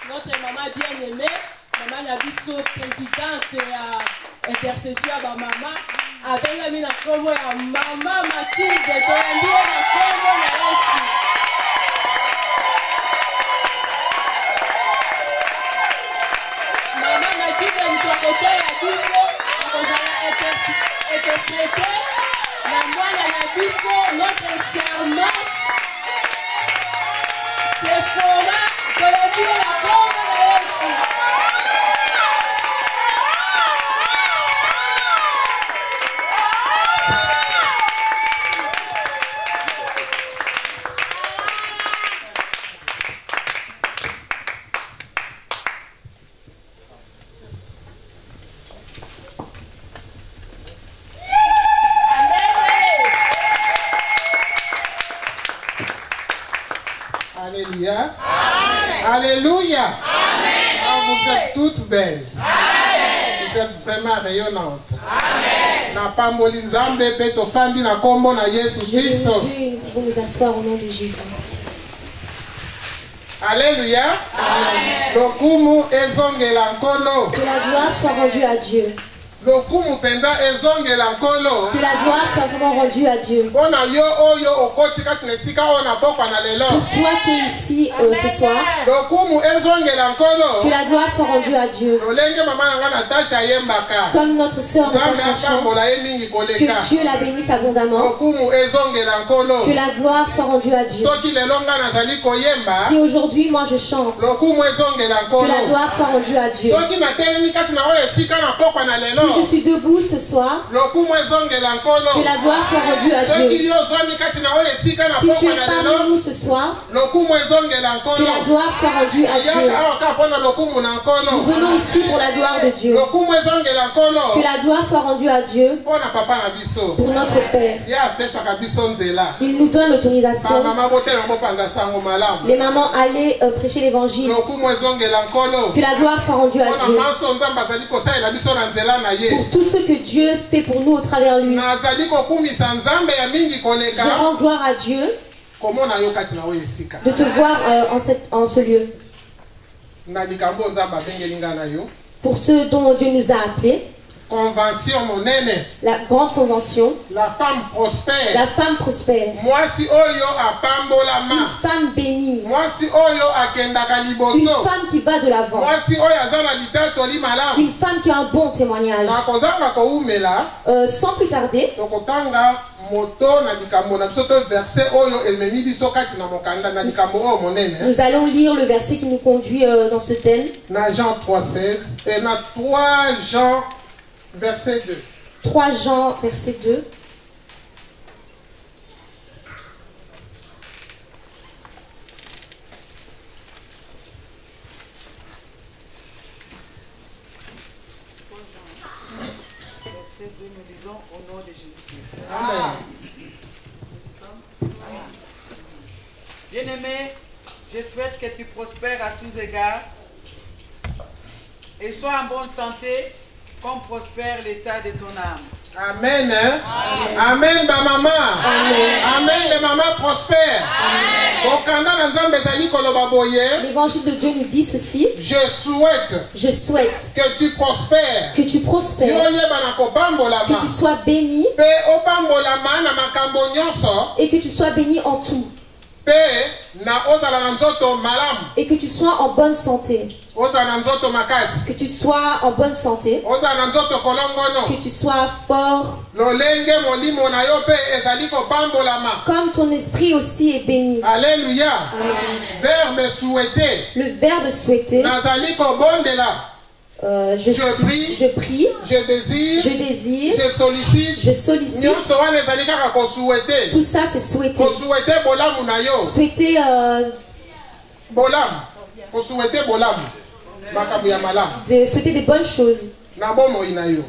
notre maman bien-aimée, maman Nabiso, présidente et intercession à maman, avec la mine à Congo et maman Mathilde, Toyambie à Congo na Yesu. Maman Mathilde, mtokote ya Biso, akozala interprété, la moine à Nabiso, notre charmante, Sephora, Toyambie à Congo na Yesu. Alléluia. Amen. Alléluia. Amen. Oh, vous êtes toutes belles. Amen. Vous êtes vraiment rayonnantes. Amen. Na pamboli nzambe pe tofandi na kombo na Yesu Kristo. Vous nous asseoir au nom de Jésus. Alléluia. Amen. Lokumu ezongela nkolo. Que la gloire soit rendue à Dieu. Lokumu penda ezongela nkolo. Que la gloire soit vraiment rendue à Dieu. Bona yo oyo okoti kati nesika ona pokwa na lelo. Pour toi qui es ici ce soir. Lokumu ezongela nkolo. Que la gloire soit rendue à Dieu. Olenge mama nanga Natasha yembaka. Comme notre sœur Natasha chante. Que Dieu la bénisse abondamment. Lokumu ezongela nkolo. Que la gloire soit rendue à Dieu. Soki lelonga nazali koyemba. Si aujourd'hui moi je chante. Lokumu ezongela nkolo. Que la gloire soit rendue à Dieu. Soki natelemi kati na oyo esika na pokwa na lelo. Si je suis debout ce soir, que la gloire soit rendue à Dieu. Si tu es parmi nous ce soir, que la gloire soit rendue à Dieu. Nous venons ici pour la gloire de Dieu. Que la gloire soit rendue à Dieu pour notre Père. Il nous donne l'autorisation. Les mamans, allez prêcher l'évangile. Que la gloire soit rendue à Dieu. Pour tout ce que Dieu fait pour nous au travers de lui. Je rends gloire à Dieu de te voir en ce lieu. Pour ceux dont Dieu nous a appelés. Convention monene. La grande convention. La femme prospère. La femme prospère. Mwasi oyo apambolama. Une femme bénie. Mwasi oyo akendaka liboso. Une femme qui va de l'avant. Mwasi oyo azala litato li malamu. Une femme qui a un bon témoignage. Nakozanga ko umela. Sans plus tarder. Tokotanga moto na likambo na biso to verset oyo ememi biso kati na mokanda na likambo oyo monene. Nous allons lire le verset qui nous conduit dans ce thème. Na Jean 3:16 et na 3 Jean verset 2. 3 Jean, verset 2. Verset 2, nous lisons au nom de Jésus. Amen. Bien-aimé, je souhaite que tu prospères à tous égards et sois en bonne santé comme prospère l'état de ton âme. Amen. Amen. Amen, ma maman. Amen. Amen, les mamans prospèrent. L'évangile de Dieu nous dit ceci. Je souhaite que tu prospères. Que tu prospères. Que tu sois béni. Et que tu sois béni en tout. Et que tu sois en bonne santé. Que tu sois en bonne santé. Que tu sois fort. Comme ton esprit aussi est béni. Alléluia. Verbe souhaiter. Le verbe souhaiter. Je prie, je désire, je sollicite. Tout ça c'est souhaiter. Souhaiter de souhaiter des bonnes choses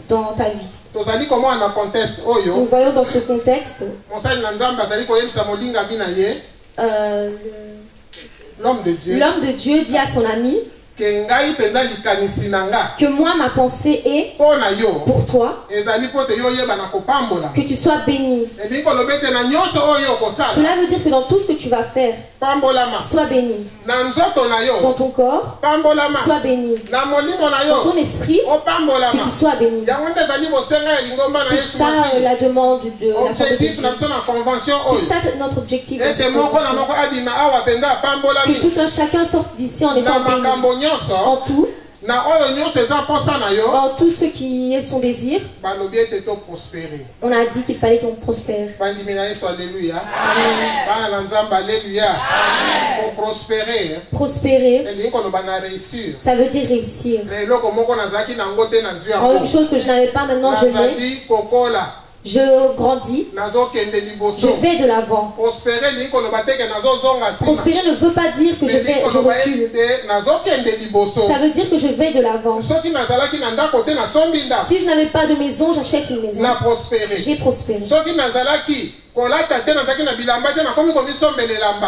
dans ta vie. Nous voyons dans ce contexte l'homme de Dieu dit à son ami que moi ma pensée est pour toi, que tu sois béni. Cela veut dire que dans tout ce que tu vas faire, sois béni. Dans ton corps, sois béni. Dans ton esprit, que tu sois béni. C'est ça la demande de la santé de Dieu. C'est ça notre objectif. Que tout un chacun sorte d'ici en étant béni. En tout. En tout ce qui est son désir, on a dit qu'il fallait qu'on prospère. Alléluia. Prospérer, ça veut dire réussir. En une chose que je n'avais pas, maintenant je l'ai. Je grandis, je vais de l'avant. Prospérer ne veut pas dire que je recule. Ça veut dire que je vais de l'avant. Si je n'avais pas de maison, j'achète une maison. J'ai prospéré.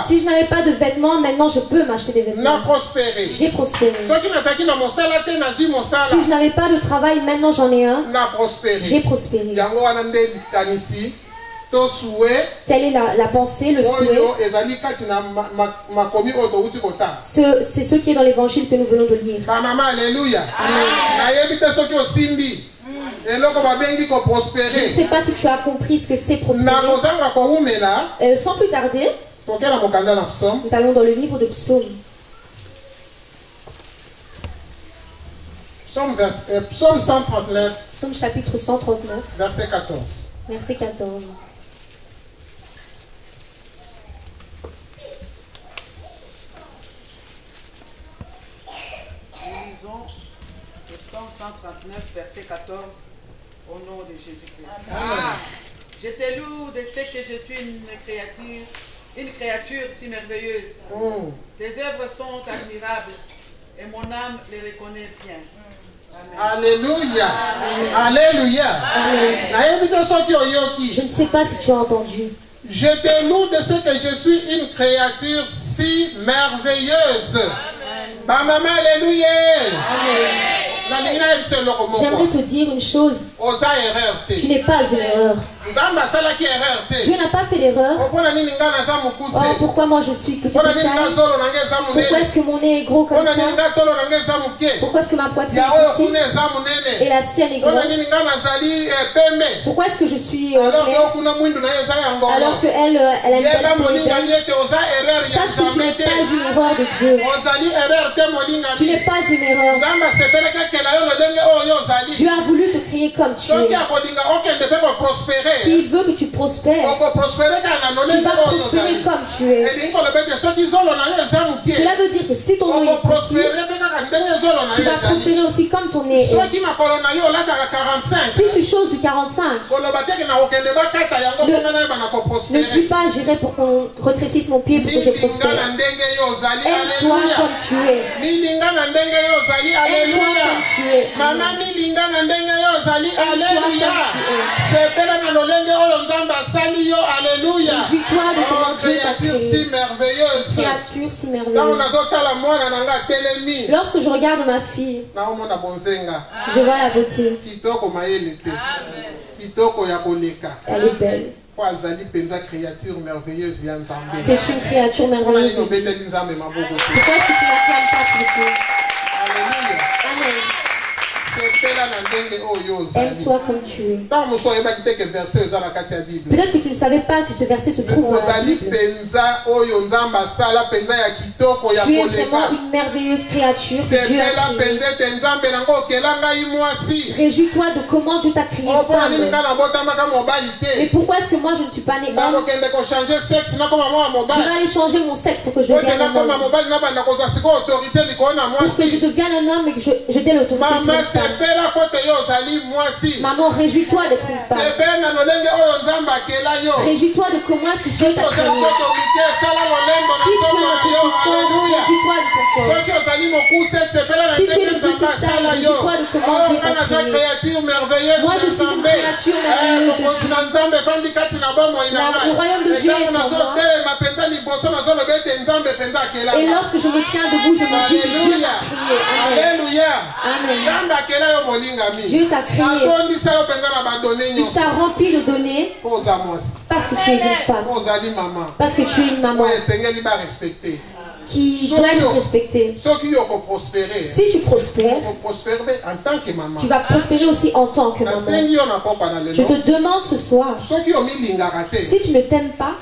Si je n'avais pas de vêtements, maintenant je peux m'acheter des vêtements. J'ai prospéré. Si je n'avais pas de travail, maintenant j'en ai un. J'ai prospéré. Telle est la pensée, le souhait. C'est ce qui est dans l'évangile que nous venons de lire. Alléluia. Je ne sais pas si tu as compris ce que c'est prospérer. Sans plus tarder, nous allons dans le livre de Psaume. Psaume 139. Psaume chapitre 139. Verset 14. Verset 14. Lisons le Psaume 139, verset 14. Au nom de Jésus-Christ. Je te loue de ce que je suis une créature si merveilleuse. Tes œuvres sont admirables et mon âme les reconnaît bien. Amen. Alléluia. Alléluia. Je ne sais pas si tu as entendu. Je te loue de ce que je suis une créature si merveilleuse. Maman, alléluia. J'aimerais te dire une chose. Tu n'es pas une erreur. Dieu n'a pas fait d'erreur. Oh, pourquoi moi je suis petite taille? Pourquoi est-ce que mon nez est gros comme ça? Pourquoi est-ce que ma poitrine est petite et la sienne est grande? Pourquoi est-ce que je suis claire alors qu'elle a une belle? Sache que tu n'es pas une erreur de Dieu. Tu n'es pas une erreur. Dieu a voulu te créer comme tu es. S'il veut que tu prospères, tu vas prospérer comme tu es. Cela veut dire que si ton nez est petit, tu vas prospérer aussi comme ton nez est. Si tu choses du 45, ne dis pas j'irai pour qu'on rétrécisse mon pied pour que je prospère. Aime-toi comme tu es. Aime-toi comme tu es. Maman, réjouis-toi de comment Dieu t'a créé. Créature si merveilleuse. Lorsque je regarde ma fille, je vois la beauté. Elle est belle. C'est une créature merveilleuse. Pourquoi est-ce que tu n'acclames pas plutôt? Alléluia. Amen. Aime-toi comme tu es. Peut-être que tu ne savais pas que ce verset se trouve dans la Bible. Tu es vraiment une merveilleuse créature que Dieu a créée. Réjouis-toi de comment Dieu t'a créé femme. Mais pourquoi est-ce que moi je ne suis pas né homme? Je vais aller changer mon sexe pour que je devienne un homme. Pour que je devienne un homme et que je dé l'autorité sur une femme. Maman, réjouis-toi d'être une femme. Réjouis-toi de comment est-ce que Dieu t'a créé. Si tu es un réjouis-toi de ton corps. Si tu es le petit taille, réjouis-toi de comment Dieu t'a créé. Moi, je suis une créature merveilleuse de Dieu. Le royaume de Dieu est en moi. Et lorsque je me tiens debout, je me dis que Dieu m'a créé. Amen. Dieu t'a créé. Il t'a rempli de données parce que tu es une femme. Parce que tu es une maman qui doit être respectée. Si tu prospères, tu vas prospérer aussi en tant que maman. Je te demande ce soir, si tu ne t'aimes pas,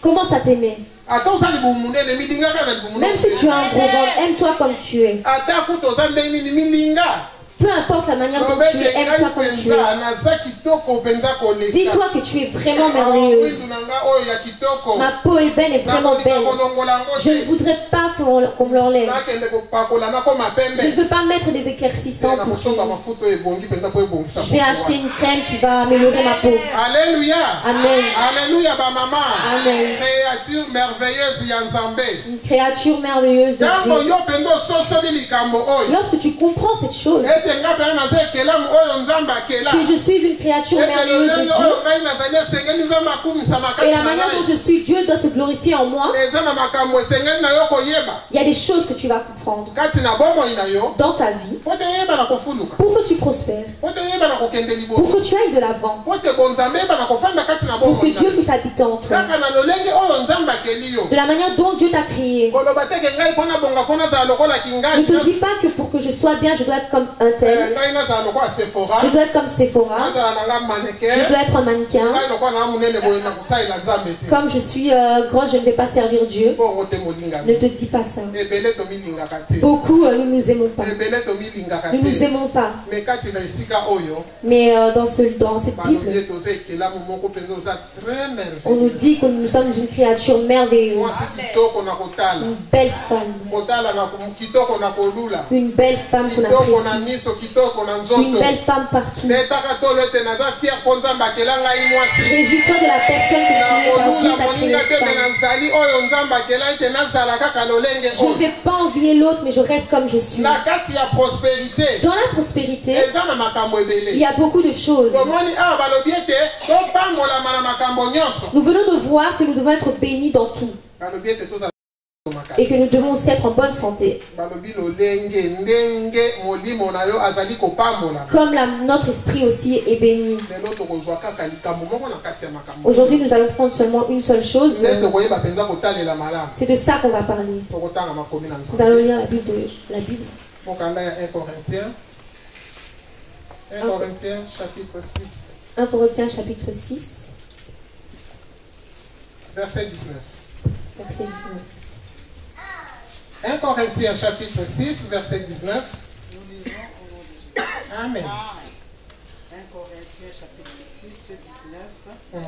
commence à t'aimer. Même si tu as un gros ventre, aime-toi comme tu es. Peu importe la manière dont tu es, aime-toi comme tu es. Dis-toi que tu es vraiment merveilleuse. Ma peau est belle et vraiment belle. Je ne voudrais pas qu'on me l'enlève. Je ne veux pas mettre des éclaircissants pour que... Je vais acheter une crème qui va améliorer ma peau. Alléluia. Amen. Alléluia, ma maman. Amen. Créature merveilleuse Yanzambe. Une créature merveilleuse de Dieu. Lorsque tu comprends cette chose, que je suis une créature merveilleuse de Dieu, et la manière dont je suis, Dieu doit se glorifier en moi. Il y a des choses que tu vas comprendre dans ta vie pour que tu prospères, pour que tu ailles de l'avant, pour que Dieu puisse habiter en toi de la manière dont Dieu t'a créé. Ne te dis pas que pour que je sois bien, je dois être comme un tel. Je dois être comme Sephora. Je dois être un mannequin. Comme je suis grand, je ne vais pas servir Dieu. Ne te dis pas ça. Beaucoup, nous ne nous aimons pas. Nous ne nous aimons pas. Mais dans cette Bible, on nous dit que nous sommes une créature merveilleuse. Une belle femme. Une belle femme qu'on apprécie. Une belle femme partout. Réjouis-toi de la personne que tu es car Dieu t'a créé femme. Je ne vais pas envier l'autre, mais je reste comme je suis. Dans la prospérité, il y a beaucoup de choses. Nous venons de voir que nous devons être bénis dans tout. Et que nous devons aussi être en bonne santé. Comme notre esprit aussi est béni. Aujourd'hui, nous allons prendre seulement une seule chose. C'est de ça qu'on va parler. Nous allons lire la Bible. 1 Corinthiens chapitre 6. 1 Corinthiens chapitre 6. Verset 19. Verset 19. 1 Corinthiens chapitre 6, verset 19. Nous lisons au nom de Jésus. Amen. 1 Corinthiens chapitre 6, 19.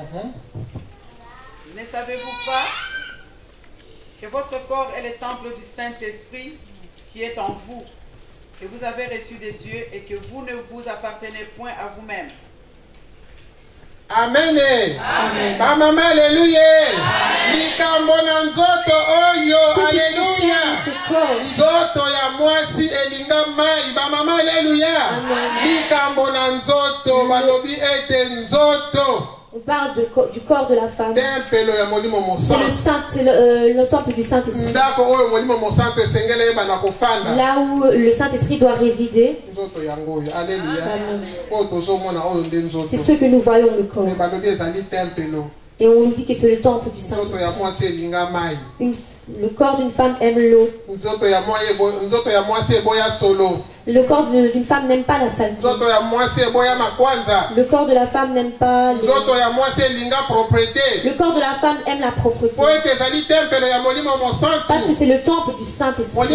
Ne savez-vous pas que votre corps est le temple du Saint-Esprit qui est en vous, que vous avez reçu de Dieu et que vous ne vous appartenez point à vous-même? Amen. Amen. Maman, alléluia. Likambo na nzoto oyo, alléluia. Nzoto ya mwasi elinga mai, ba mama, alléluia. Likambo na nzoto, balobi ete nzoto. On parle du corps de la femme. C'est le temple du Saint-Esprit. Là où le Saint-Esprit doit résider. C'est ce que nous voyons, le corps. Et on nous dit que c'est le temple du Saint-Esprit. Le corps d'une femme aime l'eau. Le corps d'une femme n'aime pas la saleté. Le corps de la femme n'aime pas le corps de la femme aime la propreté. Parce que c'est le temple du Saint-Esprit.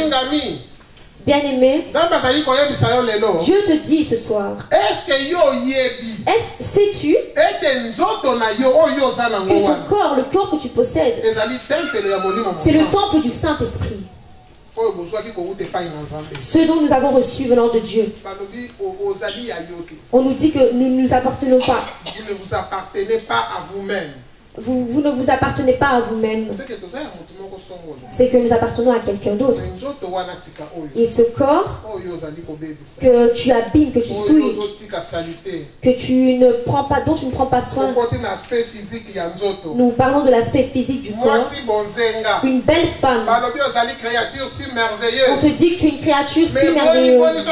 Bien-aimé, Dieu te dit ce soir, sais-tu que ton corps, le corps que tu possèdes, c'est le temple du Saint-Esprit. ce dont nous avons reçu venant de Dieu. On nous dit que nous ne nous appartenons pas. Vous ne vous appartenez pas à vous-même. Vous ne vous appartenez pas à vous-même. C'est que nous appartenons à quelqu'un d'autre. Et ce corps que tu abîmes, que tu souilles, que tu ne prends pas, dont tu ne prends pas soin. Nous parlons de l'aspect physique du corps. Une belle femme. On te dit que tu es une créature si merveilleuse.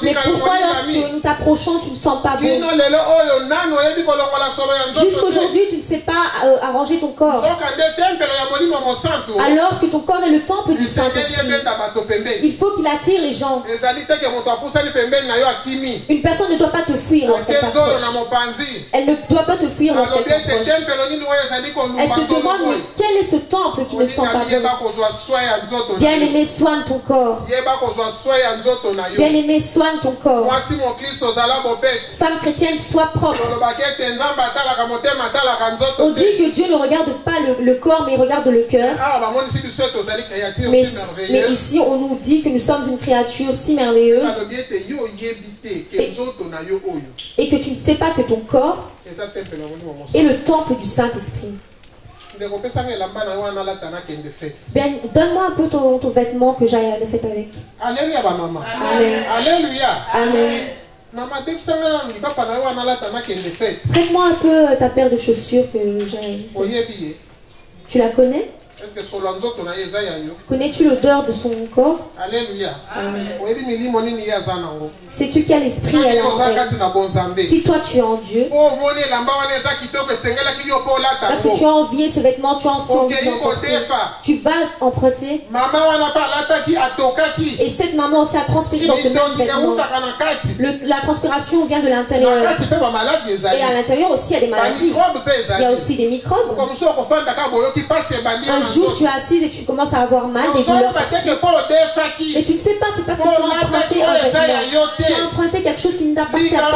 Mais pourquoi lorsque nous t'approchons, tu ne sens pas bon? Jusqu'aujourd'hui, tu ne sais pas arranger ton corps. Alors que ton corps est le temple du Saint-Esprit. Il faut qu'il attire les gens. Une personne ne doit pas te fuir lorsqu'elle t'approche. Elle ne doit pas te fuir lorsqu'elle t'approche. Elle se demande, mais quel est ce temple qui ne sent pas bon? Bien-aimé, soigne ton corps. Bien-aimé, soigne ton corps. Femme chrétienne, sois propre. On dit que Dieu ne regarde pas le corps, mais il regarde le cœur. Mais ici, on nous dit que nous sommes une créature si merveilleuse et que tu ne sais pas que ton corps est le temple du Saint-Esprit. Ben, donne-moi un peu ton vêtement que j'aille à la fête avec. Alléluia, maman. Amen. Alléluia. Amen. Prête-moi un peu ta paire de chaussures que j'ai. Tu la connais? Connais-tu l'odeur de son corps? Alléluia. Sais-tu quel esprit elle a en elle? Si toi tu es en Dieu, parce que tu as envié ce vêtement, tu as envie d'emporter, tu vas emprunter. Et cette maman aussi a transpiré dans ce même vêtement. La transpiration vient de l'intérieur. Et à l'intérieur aussi, il y a des maladies. Il y a aussi des microbes. Un jour, tu es assise et tu commences à avoir mal, des douleurs. Et tu ne sais pas, c'est parce que tu as emprunté un vêtement. Tu as emprunté quelque chose qui ne t'appartient pas.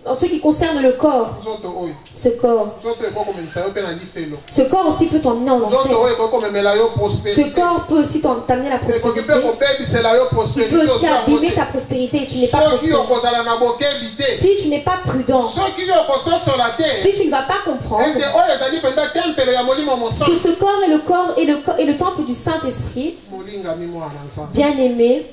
En ce qui concerne le corps, ce corps aussi peut t'emmener en enfer. Ce corps peut aussi t'amener la prospérité. Il peut aussi abîmer ta prospérité et tu n'es pas prospère. Si tu n'es pas prudent, si tu ne vas pas comprendre que ce corps est le temple du Saint-Esprit, bien aimé,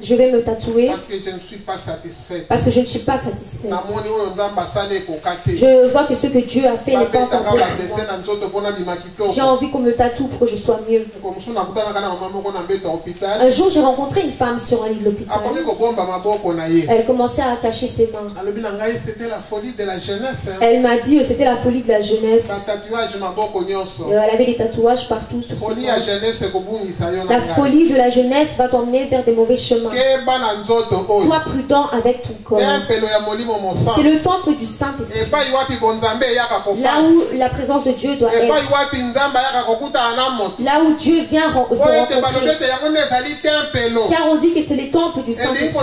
je vais me tatouer parce que je ne suis pas satisfaite. Parce que je ne suis pas satisfaite. Je vois que ce que Dieu a fait n'est pas encore bon. J'ai envie qu'on me tatoue pour que je sois mieux. Un jour, j'ai rencontré une femme sur un lit de l'hôpital. Elle commençait à cacher ses mains. C'était la folie de la jeunesse. Elle m'a dit que c'était la folie de la jeunesse. Elle avait des tatouages partout sur ses mains. La folie de la jeunesse va t'emmener vers des mauvais chemins. Sois prudent avec ton corps. C'est le temple du Saint-Esprit. Là où la présence de Dieu doit être. Là où Dieu vient te rencontrer. Car on dit que c'est le temple du Saint-Esprit.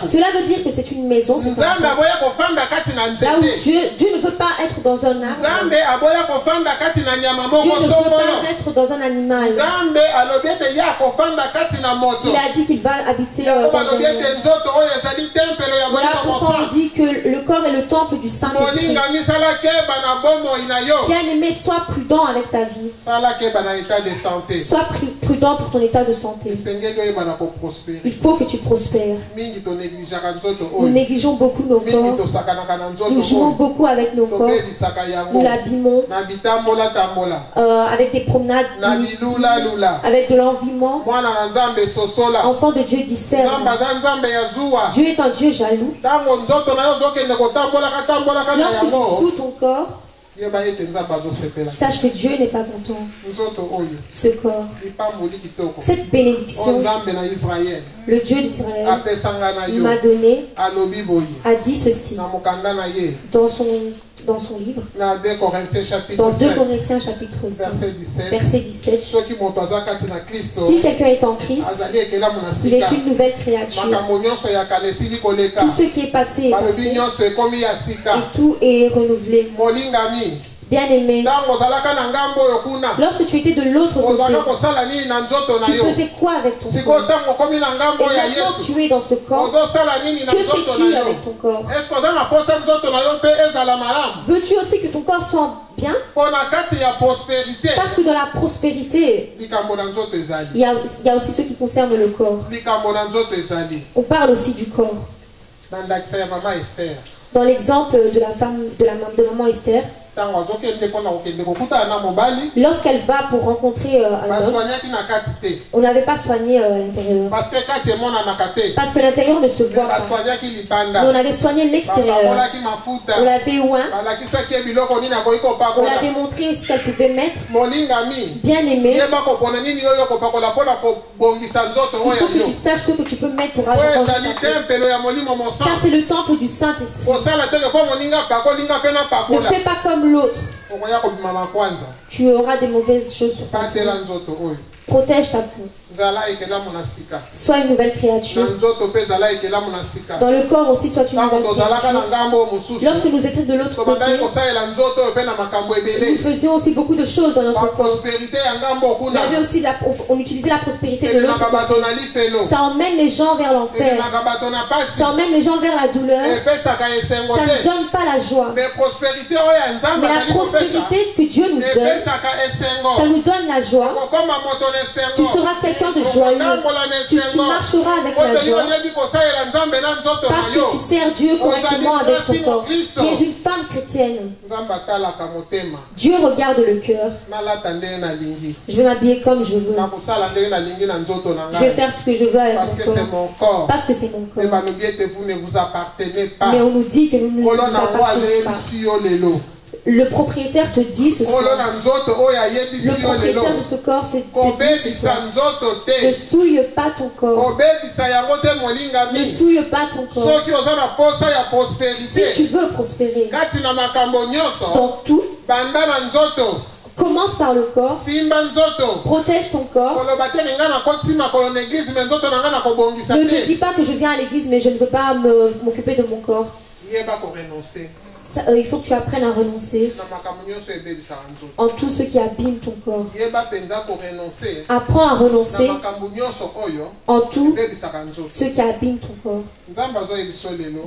Cela veut dire que c'est une maison. Là où Dieu ne veut pas être dans un arbre. Dieu ne veut pas être dans un animal. Il a dit qu'il va habiter dans un monde. Voilà pourquoi on dit que le corps est le temple du Saint-Esprit. Bien aimé, sois prudent avec ta vie. Sois prudent pour ton état de santé. Il faut que tu prospères. Nous négligeons beaucoup nos corps. Nous jouons beaucoup avec nos corps. Nous l'abîmons avec des promenades inutiles, avec de l'enviement. Enfant de Dieu discerne. Dieu est un Dieu jaloux. Lorsque tu souilles ton corps, sache que Dieu n'est pas content. Ce corps, cette bénédiction, le Dieu d'Israël m'a donné, a dit ceci dans son livre, dans 2 Corinthiens chapitre 5, verset 17. Si quelqu'un est en Christ, il est une nouvelle créature. Tout ce qui est passé est passé et tout est renouvelé. Bien-aimé, lorsque tu étais de l'autre côté, tu faisais quoi avec ton corps? Et maintenant tu es dans ce corps, que fais-tu avec ton corps? Veux-tu aussi que ton corps soit bien? Parce que dans la prospérité, il y a aussi ce qui concerne le corps. On parle aussi du corps. Dans l'exemple de la femme, de maman Esther, lorsqu'elle va pour rencontrer un homme, on n'avait pas soigné l'intérieur. Parce que l'intérieur ne se voit pas. Mais on avait soigné l'extérieur. On l'avait oint. On l'avait montré ce qu'elle pouvait mettre. Bien aimé, il faut que tu saches ce que tu peux mettre pour agir. Car c'est le temple du Saint-Esprit. Ne fais pas comme l'autre. Tu auras des mauvaises choses sur ta peau. Protège ta peau. Sois une nouvelle créature. Dans le corps aussi, sois une nouvelle créature. Lorsque nous étions de l'autre côté, nous faisions aussi beaucoup de choses dans notre corps. On utilisait la prospérité de l'autre côté. Ça emmène les gens vers l'enfer. Ça emmène les gens vers la douleur. Ça ne donne pas la joie. Mais la prospérité que Dieu nous donne, ça nous donne la joie. Tu seras quelqu'un de joyeux. Tu marcheras avec la joie. Parce que tu sers Dieu correctement avec ton corps. Tu es une femme chrétienne. Dieu regarde le cœur. Je vais m'habiller comme je veux. Je vais faire ce que je veux avec mon corps. Parce que c'est mon corps. Mais on nous dit que nous ne nous appartenons pas. Le propriétaire te dit ce soir. Le propriétaire de ce corps te dit ce soir. Ne souille pas ton corps. Ne souille pas ton corps. Si tu veux prospérer dans tout, commence par le corps. Protège ton corps. Ne te dis pas que je viens à l'église mais je ne veux pas m'occuper de mon corps. Il faut que tu apprennes à renoncer en tout ce qui abîme ton corps. Apprends à renoncer en tout ce qui abîme ton corps.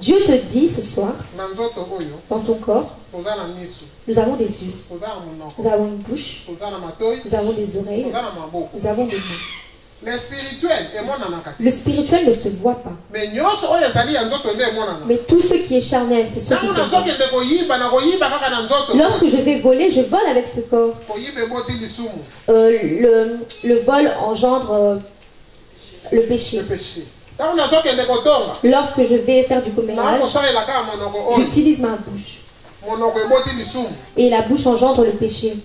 Dieu te dit ce soir, dans ton corps, nous avons des yeux, nous avons une bouche, nous avons des oreilles, nous avons des mains. Le spirituel ne se voit pas. Mais tout ce qui est charnel, c'est ce qui se voit. Lorsque je vais voler, je vole avec ce corps. Le vol engendre le péché. Lorsque je vais faire du commérage, j'utilise ma bouche. Et la bouche engendre le péché.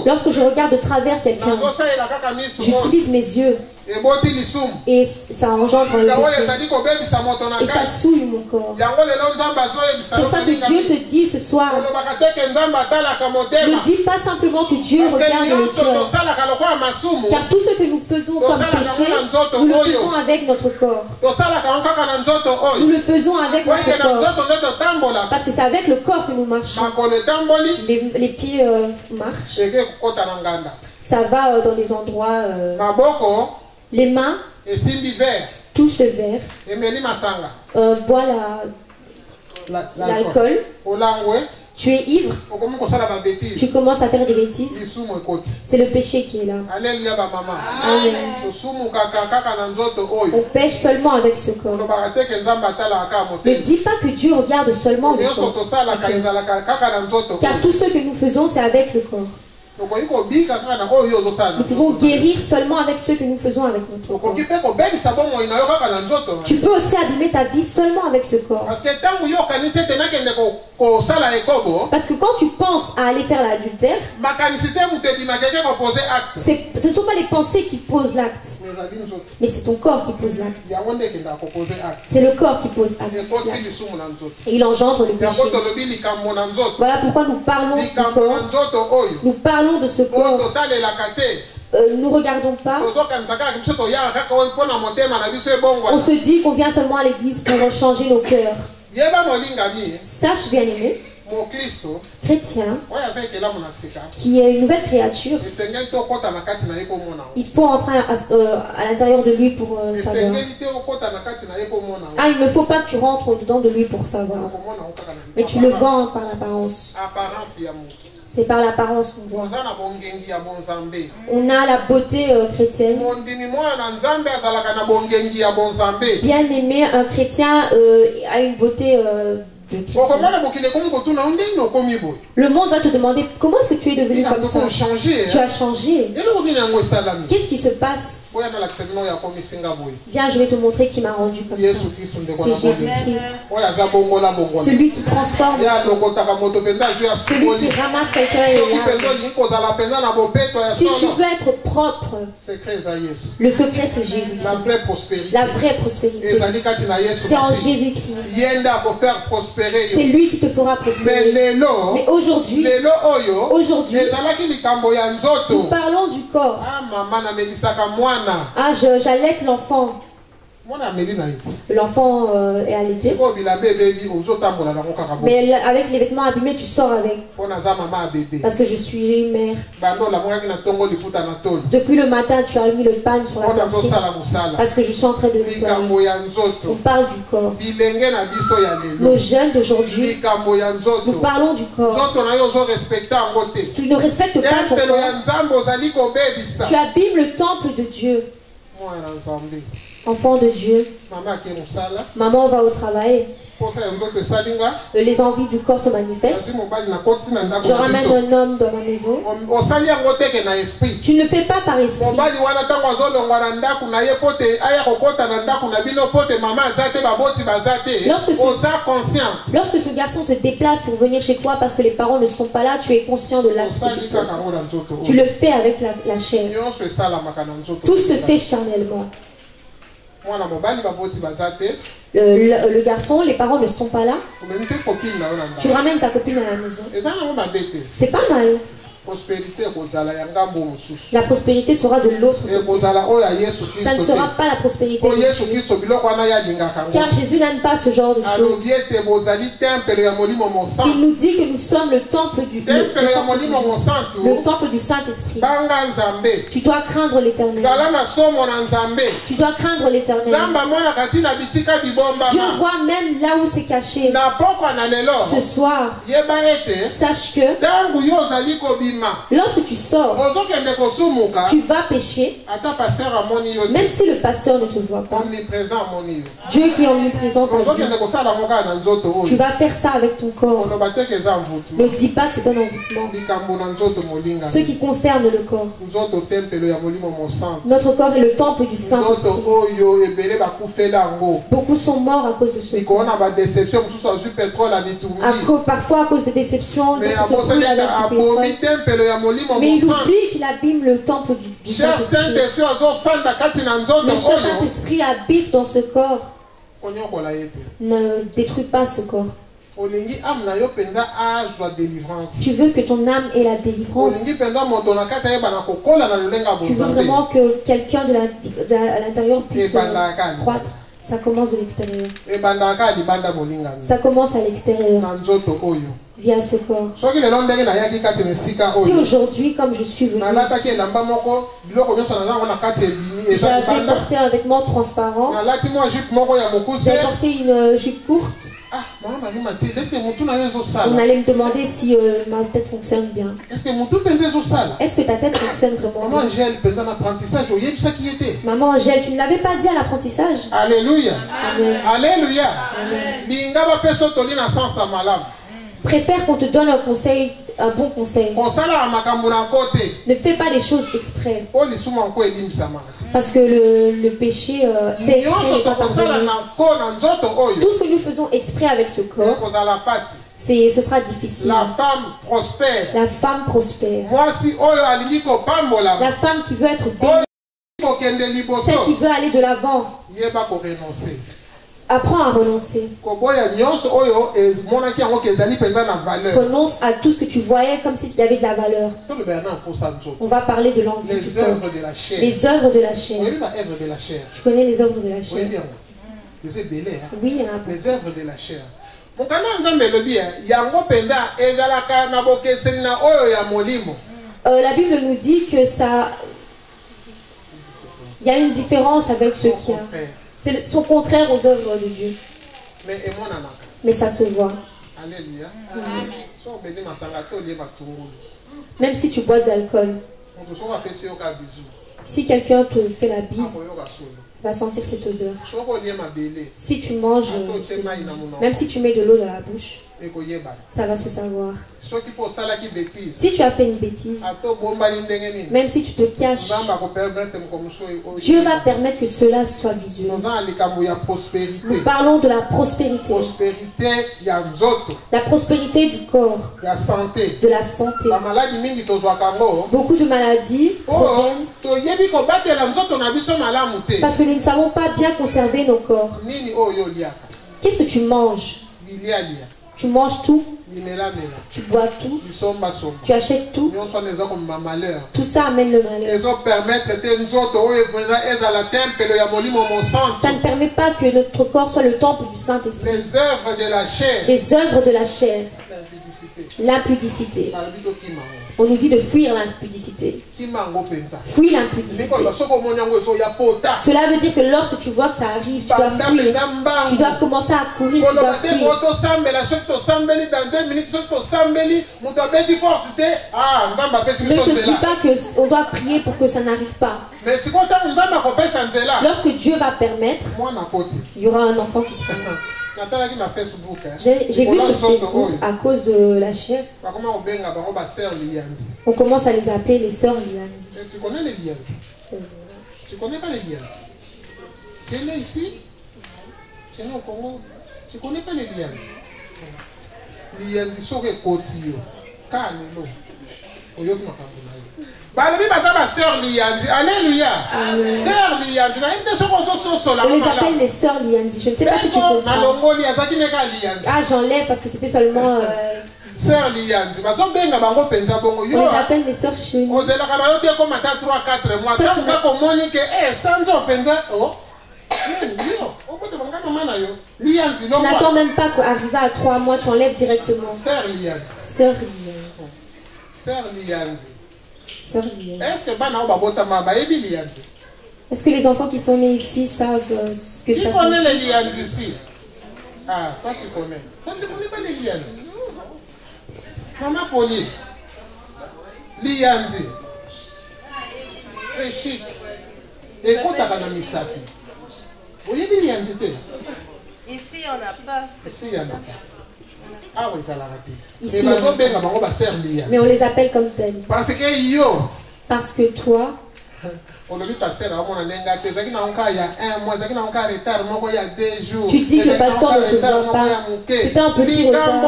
Lorsque je regarde de travers quelqu'un, j'utilise mes yeux. Et ça engendre le péché. Et ça souille mon corps. C'est pour ça que Dieu te dit ce soir, ne dis pas simplement que Dieu regarde le cœur. Car tout ce que nous faisons comme péché, nous le faisons avec notre corps. Nous le faisons avec notre corps. Parce que c'est avec le corps que nous marchons. Les pieds marchent. Ça va dans des endroits... les mains touchent le verre, bois l'alcool, tu es ivre, tu commences à faire des bêtises, c'est le péché qui est là. Amen. On pêche seulement avec ce corps. Ne dis pas que Dieu regarde seulement le corps, car tout ce que nous faisons c'est avec le corps. Nous pouvons guérir seulement avec ce que nous faisons avec notre corps. Tu peux aussi abîmer ta vie seulement avec ce corps. Parce que quand tu penses à aller faire l'adultère, ce ne sont pas les pensées qui posent l'acte, mais c'est ton corps qui pose l'acte. C'est le corps qui pose l'acte. Et il engendre le péché. Voilà pourquoi nous parlons du corps. Nous parlons de ce corps. Nous regardons pas. On se dit qu'on vient seulement à l'église pour changer nos cœurs. Sache bien aimé, chrétien, qui est une nouvelle créature, il faut entrer à l'intérieur de lui pour savoir. Ah, il ne faut pas que tu rentres dedans de lui pour savoir. Mais tu le vois par l'apparence. C'est par l'apparence qu'on voit. On a la beauté chrétienne. Bien aimé, un chrétien a une beauté de chrétien. Le monde va te demander comment est-ce que tu es devenu comme ça. Tu as changé. Qu'est-ce qui se passe? Viens, je vais te montrer qui m'a rendu comme ça. C'est Jésus-Christ. Celui qui transforme. Celui qui ramasse quelqu'un et si tu veux être propre, le secret c'est Jésus. La vraie prospérité. C'est en Jésus-Christ. C'est lui qui te fera prospérer. Mais aujourd'hui, nous parlons du corps. Ah, j'allaite l'enfant. L'enfant est allaité. Mais avec les vêtements abîmés, tu sors avec. Parce que je suis une mère. Depuis le matin, tu as mis le pain sur la poitrine. Parce que je suis en train de nettoyer. On parle du corps. Nos jeunes d'aujourd'hui, nous parlons du corps. Tu ne respectes pas ton corps. Tu abîmes le temple de Dieu. Enfant de Dieu, maman va au travail. Les envies du corps se manifestent. Je ramène un homme dans ma maison. Tu ne le fais pas par esprit. Lorsque ce garçon se déplace pour venir chez toi parce que les parents ne sont pas là, tu es conscient de l'acte que tu poses. Tu le fais avec la chair. Tout se fait charnellement. Le garçon, les parents ne sont pas là. Tu ramènes ta copine à la maison. C'est pas mal. La prospérité sera de l'autre côté. Ça ne sera pas la prospérité de Dieu. Car Jésus n'aime pas ce genre de choses. Il nous dit que nous sommes le temple du Saint-Esprit. Tu dois craindre l'Éternel. Tu dois craindre l'Éternel. Dieu voit même là où c'est caché. Ce soir, sache que lorsque tu sors, tu vas pécher, même si le pasteur ne te voit pas. Dieu qui est omniprésent, tu vas faire ça avec ton corps. Ne dis pas que c'est un envoûtement. Ce qui concerne le corps. Notre corps est le temple du Saint-Esprit. Beaucoup sont morts à cause de ce corps. Parfois à cause des déceptions, d'autres se brûlent avec du pétrole. Mais il oublie qu'il abîme le temple du Saint-Esprit. Le Saint-Esprit habite dans ce corps. Ne détruis pas ce corps. Tu veux que ton âme ait la délivrance. Tu veux vraiment que quelqu'un à l'intérieur puisse croître. Ça commence de l'extérieur. Ça commence à l'extérieur. Via ce corps. Si aujourd'hui, comme je suis venu, j'avais porté un vêtement transparent, j'ai porté une jupe courte, on allait me demander si ma tête fonctionne bien. Est-ce que ta tête fonctionne vraiment bien? Maman Angèle, tu ne l'avais pas dit à l'apprentissage? Alléluia. Amen. Alléluia. Amen. Amen. Préfère qu'on te donne un conseil, un bon conseil. Ne fais pas les choses exprès. Parce que le péché fait exprès n'est pas pardonné. Tout ce que nous faisons exprès avec ce corps, ce sera difficile. La femme prospère. La femme prospère. La femme qui veut être bénie. Celle qui veut aller de l'avant. Apprends à renoncer. Renonce à tout ce que tu voyais comme s'il y avait de la valeur. On va parler de l'envie du corps. Les œuvres de la chair. Tu connais les œuvres de la chair? Oui, il y en a. Les œuvres de la chair. La Bible nous dit que ça, il y a une différence avec ce qui a. C'est son contraire aux œuvres de Dieu. Mais ça se voit. Alléluia. Même si tu bois de l'alcool, si quelqu'un te fait la bise, va sentir cette odeur. Si tu manges, même si tu mets de l'eau dans la bouche, ça va se savoir. Si tu as fait une bêtise, même si tu te caches, Dieu va permettre que cela soit visuel. Nous parlons de la prospérité. La prospérité du corps, de la santé. Beaucoup de maladies proviennent parce que nous ne savons pas bien conserver nos corps. Qu'est-ce que tu manges? Tu manges tout, tu bois tout, tu achètes tout. Tout ça amène le malheur. Ça ne permet pas que notre corps soit le temple du Saint-Esprit. Les œuvres de la chair. L'impudicité. On nous dit de fuir l'impudicité. Fuis l'impudicité. Cela veut dire que lorsque tu vois que ça arrive, tu dois fuir. Tu dois commencer à courir, tu dois fuir. Ne te dis pas qu'on doit prier pour que ça n'arrive pas. Lorsque Dieu va permettre, il y aura un enfant qui sera né. J'ai vu sur Facebook, à cause de la chair, on commence à les appeler les sœurs Lianzi. Tu connais les Lianzi? Tu connais pas les Lianzi? Tu es né ici? Tu es né au Congo? Tu connais pas les Lianzi? Lianzi sont les Kotio. Kalelo. Oyok Makambunayo. Alléluia. Sœur Lianzi. On les appelle les sœurs Lianzi. Je ne sais pas si tu comprends. Ah, j'enlève parce que c'était seulement... Sœur Lianzi. On les appelle les sœurs chénies. Tu n'attends même pas qu'arriver à 3 mois, tu enlèves directement. Sœur Lianzi. Sœur Lianzi. Sœur Lianzi. Est-ce que les enfants qui sont nés ici savent ce que ça signifie? Tu connais les Lianzi ici? Ah, toi tu connais. Toi tu connais pas les Lianzi? Maman Pauline. Lianzi. Très chic. Écoute à Misapi. Vous voyez les Lianzi? Ici on n'a pas. Ici il n'y en a pas. Ah oui, ça l'a raté. Ici, mais on les appelle comme tels. Parce que toi, tu dis que le pasteur ne te voit pas. C'était un petit retard.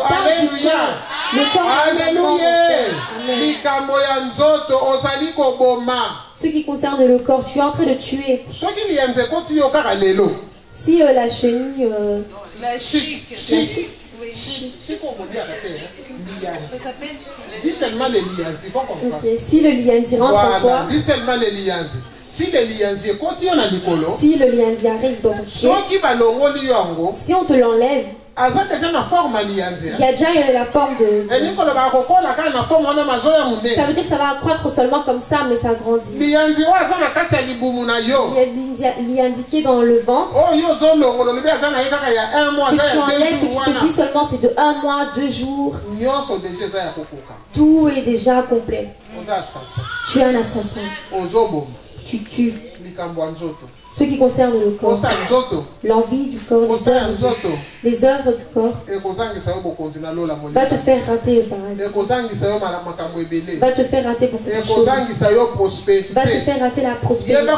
Alléluia. Ce qui concerne le corps, tu es en train de tuer. Si la chenille... La chic. Dis seulement les Lianzi. Okay. Si le Lianzi rentre en toi... Dis seulement les Lianzi. Si le Lianzi arrive dans ton pied, si on te l'enlève, il y a déjà la forme de... Ça veut dire que ça va accroître seulement comme ça, mais ça grandit. Il y a Lianzi qui est dans le ventre. Que tu enlèves, que tu te dis seulement c'est de 1 mois, 2 jours. Tout est déjà complet. Tu es un assassin. Tu tues. Ce qui concerne le corps, l'envie du corps, les œuvres du corps, va te faire rater le paradis, va te faire rater beaucoup de choses, va te faire rater la prospérité.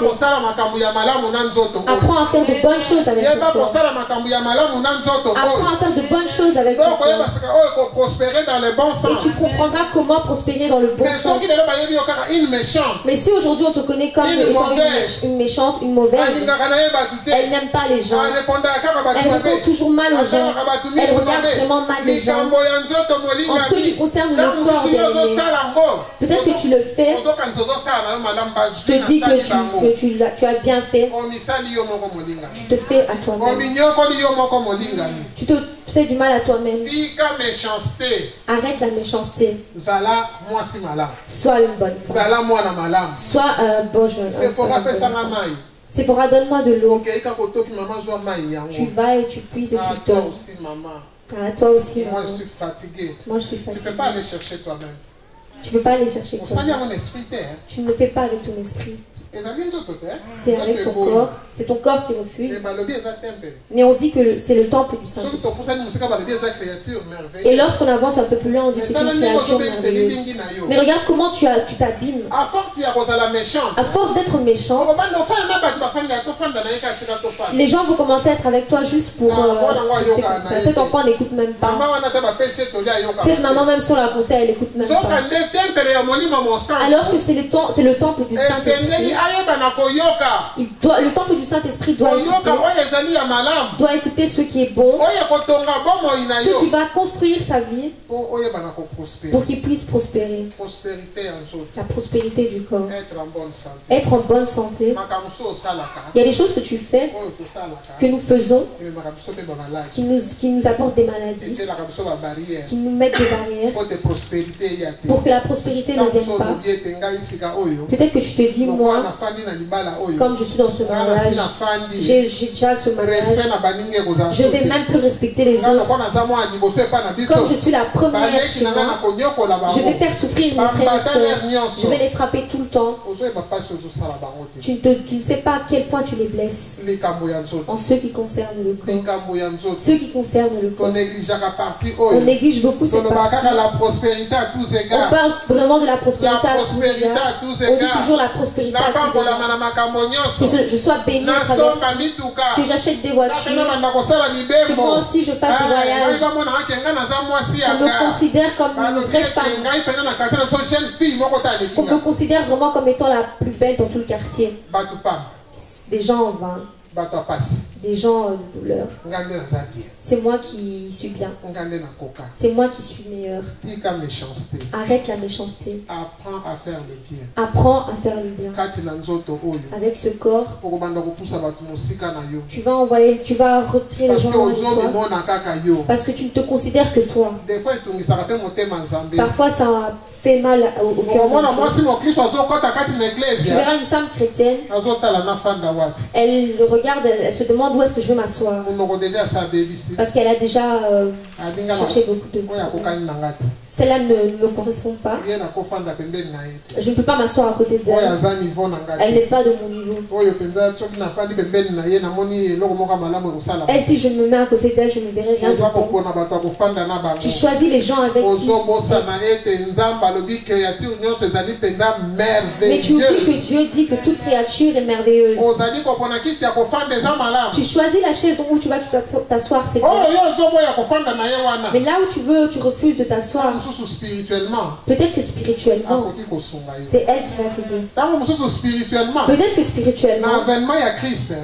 Apprends à faire de bonnes choses avec ton corps. Apprends à faire de bonnes choses avec ton corps. Et tu comprendras comment prospérer dans le bon sens. Mais si aujourd'hui on te connaît comme étant une méchante, une mauvaise, elle n'aime pas les gens. Elle répond toujours mal aux gens. Elle regarde vraiment mal les gens. En ce qui concerne le corps, peut-être que tu le fais. Je te dis que tu as bien fait. Tu te fais à toi-même. Tu te fais du mal à toi-même. Arrête la méchanceté. Sois une bonne femme. Sois un bon jeune. Sephora, donne-moi de l'eau. Tu vas et tu puises et tu donnes. Ah, toi aussi. Moi, je suis fatigué. Moi, je suis fatigué. Tu ne peux pas aller chercher toi-même. Tu ne peux pas aller chercher toi-même. Tu ne le fais pas avec ton esprit. C'est avec ton corps. C'est ton corps qui refuse. Mais on dit que c'est le temple du Saint-Esprit. Et lorsqu'on avance un peu plus loin, on dit que c'est une créature merveilleuse. Mais regarde comment tu t'abîmes. À force d'être méchant, les gens vont commencer à être avec toi juste pour rester comme ça. Cet enfant n'écoute même pas. Cette maman, même si on la conseille, elle n'écoute même pas. Alors que c'est le temple du Saint-Esprit. Le temple du Saint-Esprit doit écouter ce qui est bon, ce qui va construire sa vie pour qu'il puisse prospérer. La prospérité du corps. Être en bonne santé. Il y a des choses que tu fais, que nous faisons, qui nous apportent des maladies, qui nous mettent des barrières pour que la prospérité ne vienne pas. Peut-être que tu te dis, moi, comme je suis dans ce mariage, j'ai déjà ce mariage, je ne vais même plus respecter les autres. Comme je suis la première chez moi, je vais faire souffrir mes frères et sœurs. Je vais les frapper tout le temps. Tu ne sais pas à quel point tu les blesses. En ce qui concerne le corps. Ce qui concerne le corps. On néglige beaucoup cette partie. On parle vraiment de la prospérité à tous égards. On dit toujours la prospérité à tous égards. Que je sois béni à travers, que j'achète des voitures, que moi aussi je fasse des voyages, qu'on me considère comme une vraie femme, qu'on me considère vraiment comme étant la plus belle dans tout le quartier. Des gens en vain, des gens de douleur. C'est moi qui suis bien. C'est moi qui suis meilleur. Arrête la méchanceté. Apprends à faire le bien. Apprends à faire le bien. Avec ce corps, tu vas retirer les gens de toi. Parce que tu ne te considères que toi. Parfois ça fait mal au cœur. Tu verras une femme chrétienne. Elle regarde, elle se demande où est-ce que je vais m'asseoir. Parce qu'elle a déjà cherché beaucoup de temps. Celle-là ne me correspond pas. Je ne peux pas m'asseoir à côté d'elle. Elle n'est pas de mon niveau. Elle, si je me mets à côté d'elle, je ne verrai rien de bon. Tu choisis les gens avec qui. Mais tu oublies que Dieu dit que toute créature est merveilleuse. Tu choisis la chaise où tu vas t'asseoir, c'est bien. Mais là où tu veux, tu refuses de t'asseoir. Peut-être que spirituellement, c'est elle qui va t'aider. Peut-être que spirituellement,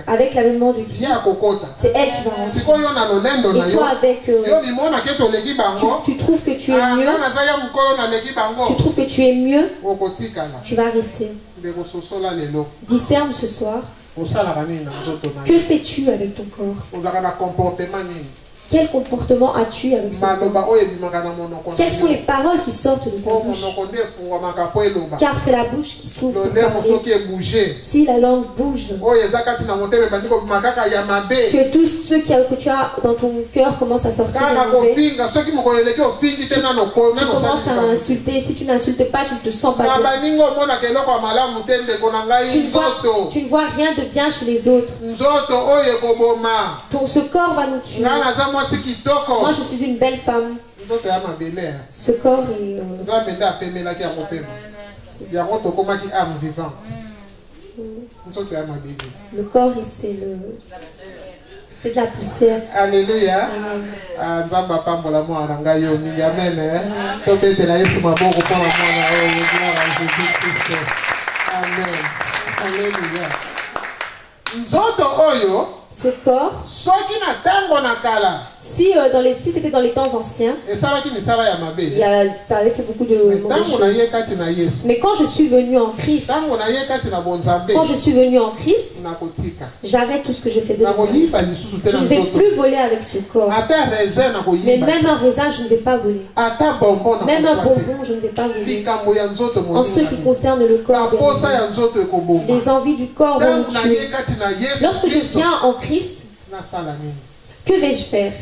avec l'avènement de Christ, c'est elle qui va rentrer. Et toi, avec tu trouves que tu es mieux, tu trouves que tu es mieux, tu vas rester. Discerne ce soir. Que fais-tu avec ton corps? Quel comportement as-tu avec ce corps? Quelles sont les paroles qui sortent de ta bouche? Car c'est la bouche qui s'ouvre pour parler. Si la langue bouge, que tout ce que tu as dans ton cœur commence à sortir de mauvais. Tu commences à insulter. Si tu n'insultes pas, tu ne te sens pas bien. Tu ne vois rien de bien chez les autres. Ce corps va nous tuer. Moi, je suis une belle femme. Ce corps est... Le corps, c'est de la poussière. Alléluia. Amen. Alléluia. Ce corps, Si c'était dans les temps anciens, ça avait fait beaucoup de mauvaises choses. Mais quand je suis venu en Christ, j'arrête tout ce que je faisais. Je ne vais plus voler avec ce corps. Mais même un raisin, je ne vais pas voler. Même un bonbon, je ne vais pas voler. En ce qui concerne le corps, les envies du corps vont nous tuer. Lorsque je viens en Christ, que vais-je faire?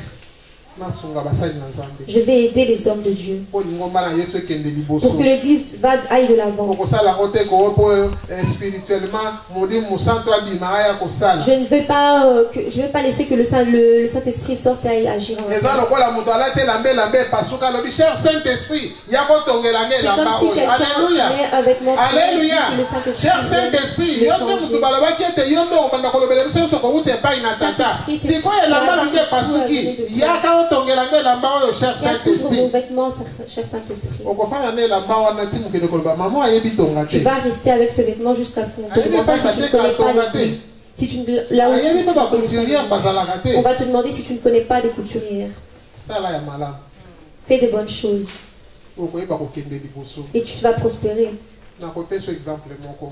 Je vais aider les hommes de Dieu pour que l'église aille de l'avant. Je ne vais pas laisser que le Saint-Esprit sorte et agir en place. C'est comme si quelqu'un est avec moi. Alléluia. Cher Saint-Esprit, mon vêtement, cher Saint-Esprit. Tu vas rester avec ce vêtement jusqu'à ce qu'on te demande si tu ne connais pas les prix. Si tu on va te demander si tu ne connais pas des couturières. Fais des bonnes choses et tu vas prospérer. Je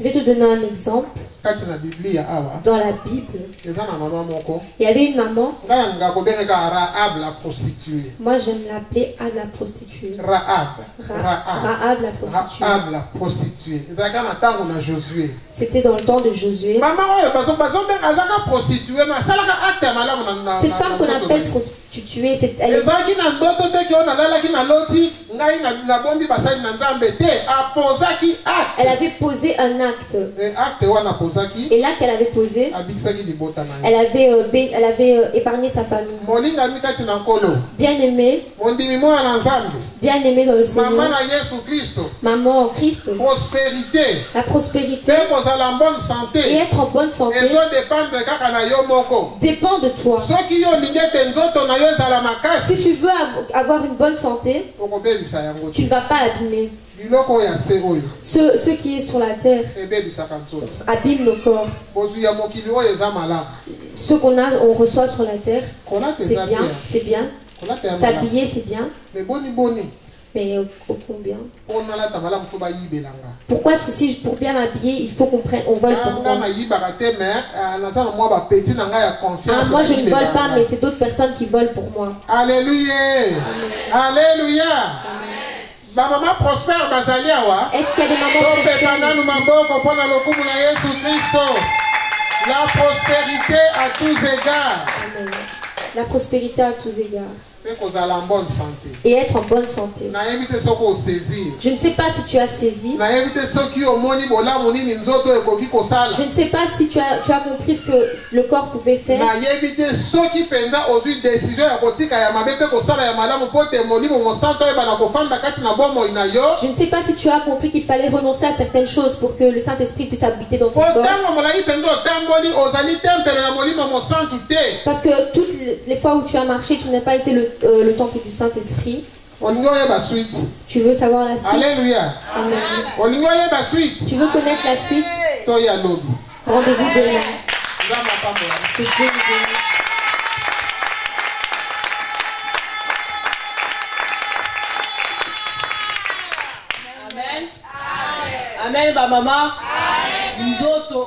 vais te donner un exemple. Dans la Bible, il y avait une maman. Moi, j'aime l'appeler Ab la prostituée. Rahab la prostituée. C'était dans le temps de Josué. Cette femme qu'on appelle prostituée, elle avait posé un acte. Et l'acte qu'elle avait posé, elle avait épargné sa famille. Bien-aimé dans le Seigneur, maman en Christ, la prospérité et être en bonne santé dépend de toi. Si tu veux avoir une bonne santé, tu ne vas pas l'abîmer. Ce qui est sur la terre abîme nos corps. Ce on reçoit sur la terre, c'est bien. S'habiller, c'est bien. Mais combien? Pourquoi est-ce que pour bien m'habiller, il faut qu'on vole pour moi? Moi je ne vole pas, mais c'est d'autres personnes qui volent pour moi. Alléluia. Alléluia. Maman prospère bazalia. Est-ce qu'il y a des mamans prospères? La prospérité à tous égards. Amen. La prospérité à tous égards. Et être en bonne santé. Je ne sais pas si tu as saisi. Je ne sais pas si tu as compris ce que le corps pouvait faire. Je ne sais pas si tu as compris qu'il fallait renoncer à certaines choses pour que le Saint-Esprit puisse habiter dans ton corps. Parce que toutes les fois où tu as marché, tu n'as pas été le temple du Saint-Esprit. Tu veux savoir la suite? Alléluia. Amen. Tu veux connaître la suite? Rendez-vous demain. Que Dieu nous bénisse. Amen. Amen, maman. Nous autres.